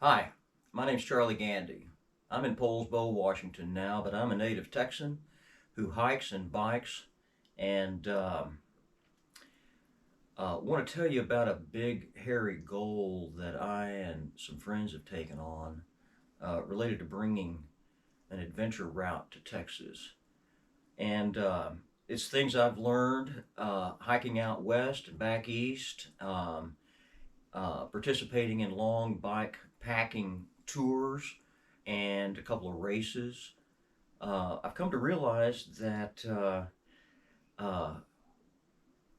Hi, my name's Charlie Gandy. I'm in Poulsbo, Washington now, but I'm a native Texan who hikes and bikes and want to tell you about a big, hairy goal that I and some friends have taken on related to bringing an adventure route to Texas. And it's things I've learned hiking out west and back east, participating in long bike packing tours and a couple of races. I've come to realize that uh,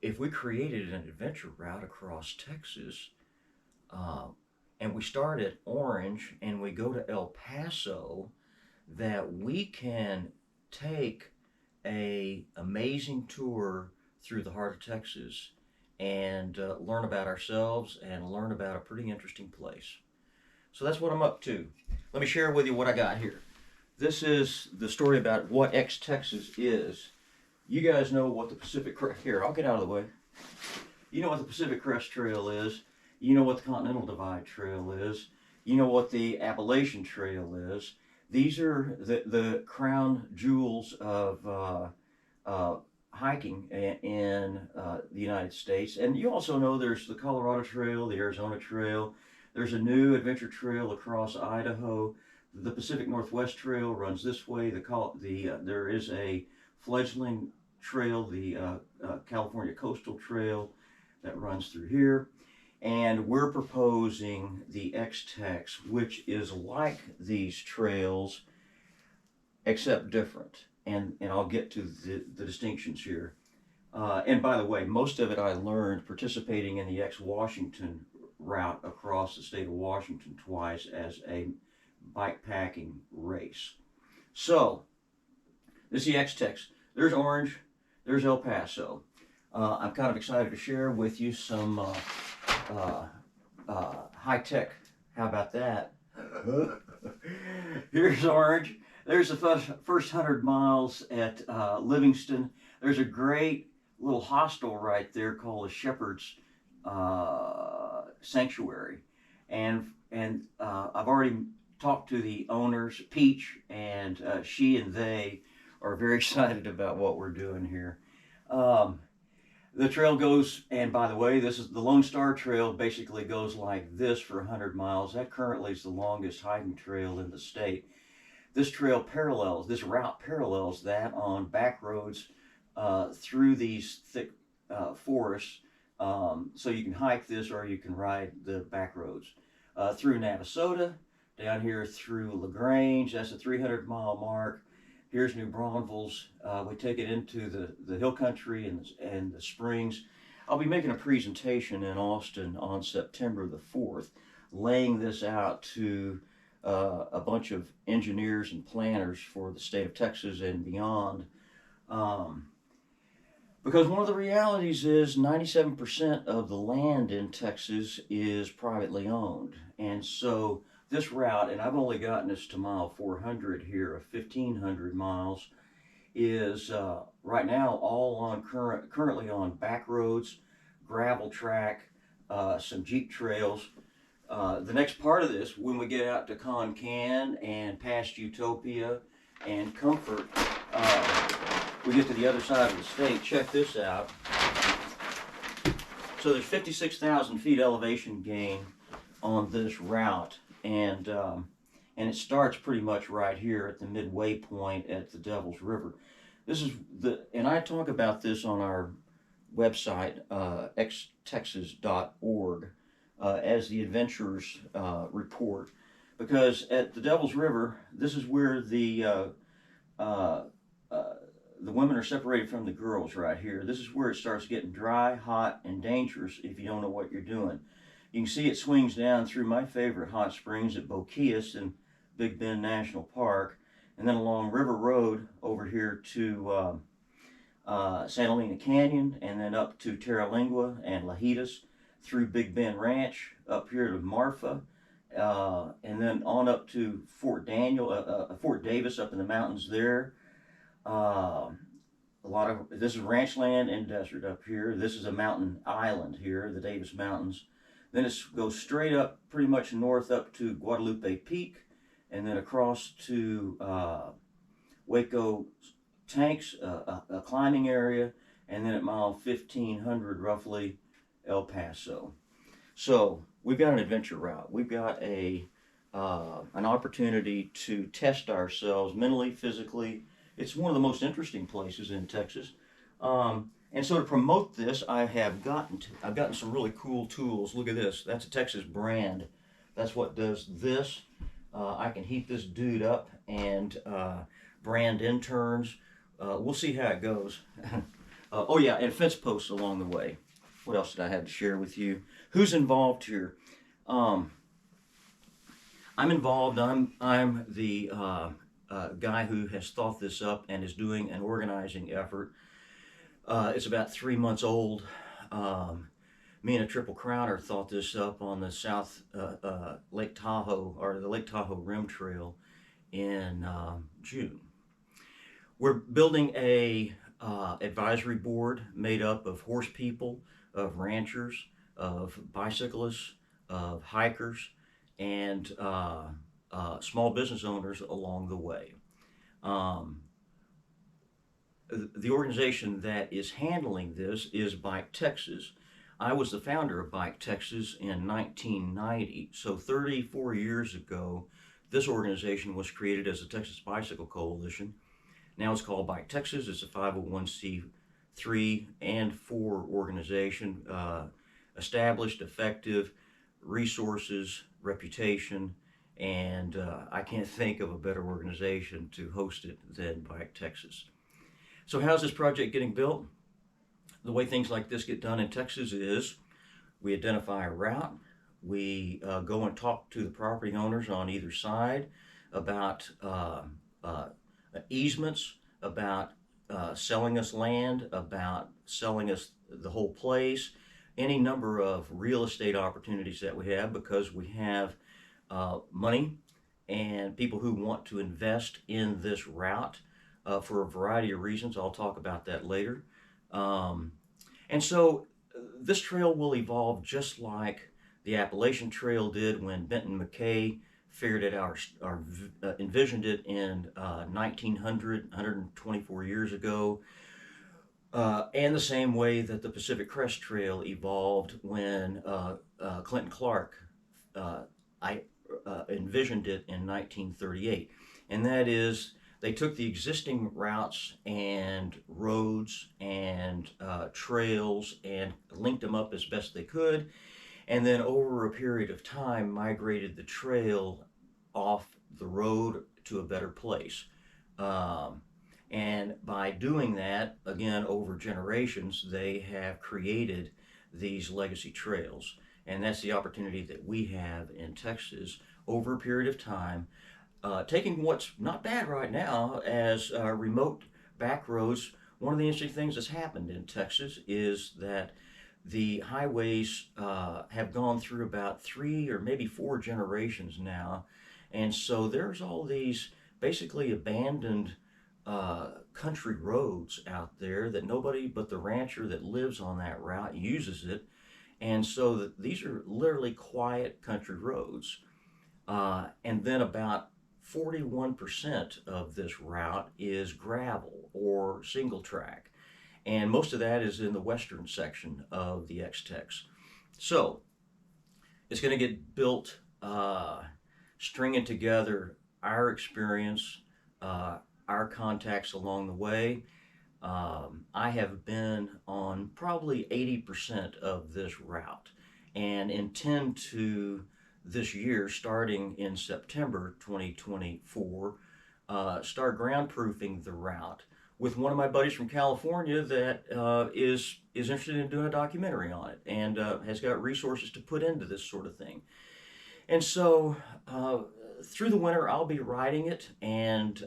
if we created an adventure route across Texas uh, and we start at Orange and we go to El Paso, that we can take a amazing tour through the heart of Texas and learn about ourselves and learn about a pretty interesting place. So that's what I'm up to. Let me share with you what I got here. This is the story about what X-Texas is. You guys know what the Pacific Crest, here, I'll get out of the way. You know what the Pacific Crest Trail is. You know what the Continental Divide Trail is. You know what the Appalachian Trail is. These are the crown jewels of hiking in the United States. And you also know there's the Colorado Trail, the Arizona Trail. There's a new adventure trail across Idaho. The Pacific Northwest Trail runs this way. There is a fledgling trail, the California Coastal Trail, that runs through here. And we're proposing the X-Tex, which is like these trails, except different. And I'll get to the distinctions here. And by the way, most of it I learned participating in the X-Washington route across the state of Washington twice as a bike packing race. So, this is the X-Tex. There's Orange, there's El Paso. I'm kind of excited to share with you some high tech. How about that? Here's Orange. There's the first 100 miles at Livingston. There's a great little hostel right there called the Shepherd's Sanctuary. And I've already talked to the owners, Peach, and she and they are very excited about what we're doing here. Um, the trail goes, and by the way, this is the Lone Star Trail, basically goes like this for 100 miles. That currently is the longest hiking trail in the state. This route parallels that on back roads through these thick forests. So you can hike this or you can ride the back roads through Navasota, down here through LaGrange. That's a 300-mile mark. Here's New Braunfels. We take it into the hill country and the springs. I'll be making a presentation in Austin on September the 4th, laying this out to a bunch of engineers and planners for the state of Texas and beyond. Um, because one of the realities is 97% of the land in Texas is privately owned. And so this route, and I've only gotten us to mile 400 here of 1,500 miles, is right now all on currently on back roads, gravel track, some Jeep trails. The next part of this, when we get out to Concan and past Utopia and Comfort, we get to the other side of the state. Check this out. So there's 56,000 feet elevation gain on this route, and it starts pretty much right here at the midway point at the Devil's River. And I talk about this on our website, xtexas.org, as the Adventurers Report, because at the Devil's River, this is where uh, the women are separated from the girls right here. This is where it starts getting dry, hot, and dangerous if you don't know what you're doing. You can see it swings down through my favorite hot springs at Boquillas in Big Bend National Park, and then along River Road over here to Santa Helena Canyon, and then up to Terralingua and Lajitas, through Big Bend Ranch, up here to Marfa, and then on up to Fort Davis up in the mountains there. This is ranch land and desert up here. This is a mountain island here, the Davis Mountains. Then it goes straight up, pretty much north up to Guadalupe Peak, and then across to Waco Tanks, a climbing area, and then at mile 1500 roughly, El Paso. So we've got an adventure route. We've got an opportunity to test ourselves mentally, physically. It's one of the most interesting places in Texas. And so to promote this, I've gotten some really cool tools. Look at this. That's a Texas brand. That's what does this. I can heat this dude up and brand interns. We'll see how it goes. Oh yeah, and fence posts along the way. What else did I have to share with you? Who's involved here? I'm involved. I'm the guy who has thought this up and is doing an organizing effort. It's about 3 months old. Me and a Triple Crowner thought this up on the South Lake Tahoe, or the Lake Tahoe Rim Trail in June. We're building a advisory board made up of horse people, of ranchers, of bicyclists, of hikers, and small business owners along the way. The organization that is handling this is Bike Texas. I was the founder of Bike Texas in 1990, so 34 years ago, this organization was created as the Texas Bicycle Coalition. Now it's called Bike Texas. It's a 501c3 and 4 organization, established, effective, resources, reputation, and I can't think of a better organization to host it than Bike Texas. So how's this project getting built? The way things like this get done in Texas is we identify a route, we go and talk to the property owners on either side about easements, about selling us land, about selling us the whole place, any number of real estate opportunities that we have, because we have money and people who want to invest in this route for a variety of reasons. I'll talk about that later. And so this trail will evolve just like the Appalachian Trail did when Benton McKay figured it out, or envisioned it in 1900, 124 years ago. And the same way that the Pacific Crest Trail evolved when Clinton Clark envisioned it in 1938. And that is, they took the existing routes and roads and trails and linked them up as best they could, and then over a period of time migrated the trail off the road to a better place. And by doing that, again, over generations, they have created these legacy trails. And that's the opportunity that we have in Texas over a period of time, taking what's not bad right now as remote back roads. One of the interesting things that's happened in Texas is that the highways have gone through about 3 or maybe 4 generations now. And so there's all these basically abandoned country roads out there that nobody but the rancher that lives on that route uses it. And so these are literally quiet country roads. And then about 41% of this route is gravel or single track. And most of that is in the western section of the X-Tex. So it's going to get built stringing together our experience, our contacts along the way. I have been on probably 80% of this route and intend to, this year, starting in September 2024, start groundproofing the route with one of my buddies from California that is interested in doing a documentary on it and has got resources to put into this sort of thing. And so through the winter, I'll be writing it and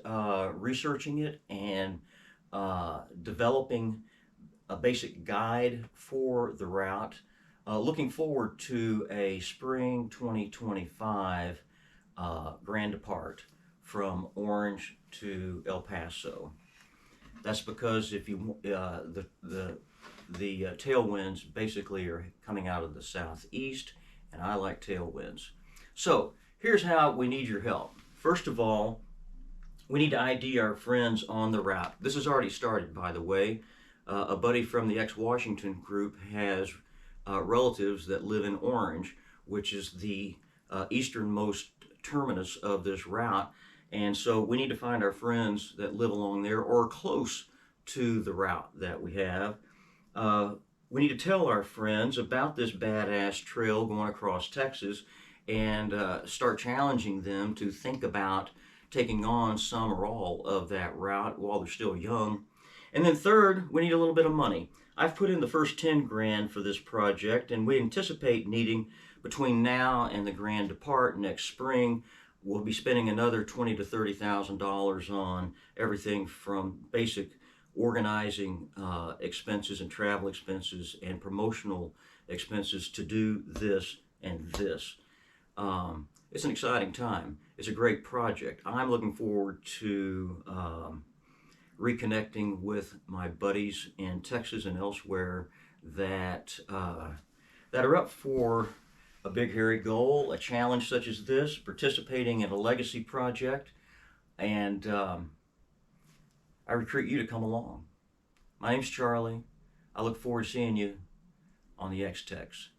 researching it and developing a basic guide for the route. Looking forward to a spring 2025 grand depart from Orange to El Paso. That's because if you the tailwinds basically are coming out of the southeast, and I like tailwinds. So here's how we need your help. First of all, we need to ID our friends on the route. This has already started, by the way. A buddy from the Washington group has relatives that live in Orange, which is the easternmost terminus of this route. And so we need to find our friends that live along there or close to the route that we have. We need to tell our friends about this badass trail going across Texas and start challenging them to think about taking on some or all of that route while they're still young. And then third, we need a little bit of money. I've put in the first 10 grand for this project, and we anticipate needing between now and the grand depart next spring. We'll be spending another $20,000 to $30,000 on everything from basic organizing expenses and travel expenses and promotional expenses to do this and this. It's an exciting time. It's a great project. I'm looking forward to reconnecting with my buddies in Texas and elsewhere that are up for a big hairy goal, a challenge such as this, participating in a legacy project, and I recruit you to come along. My name's Charlie. I look forward to seeing you on the X-Tex.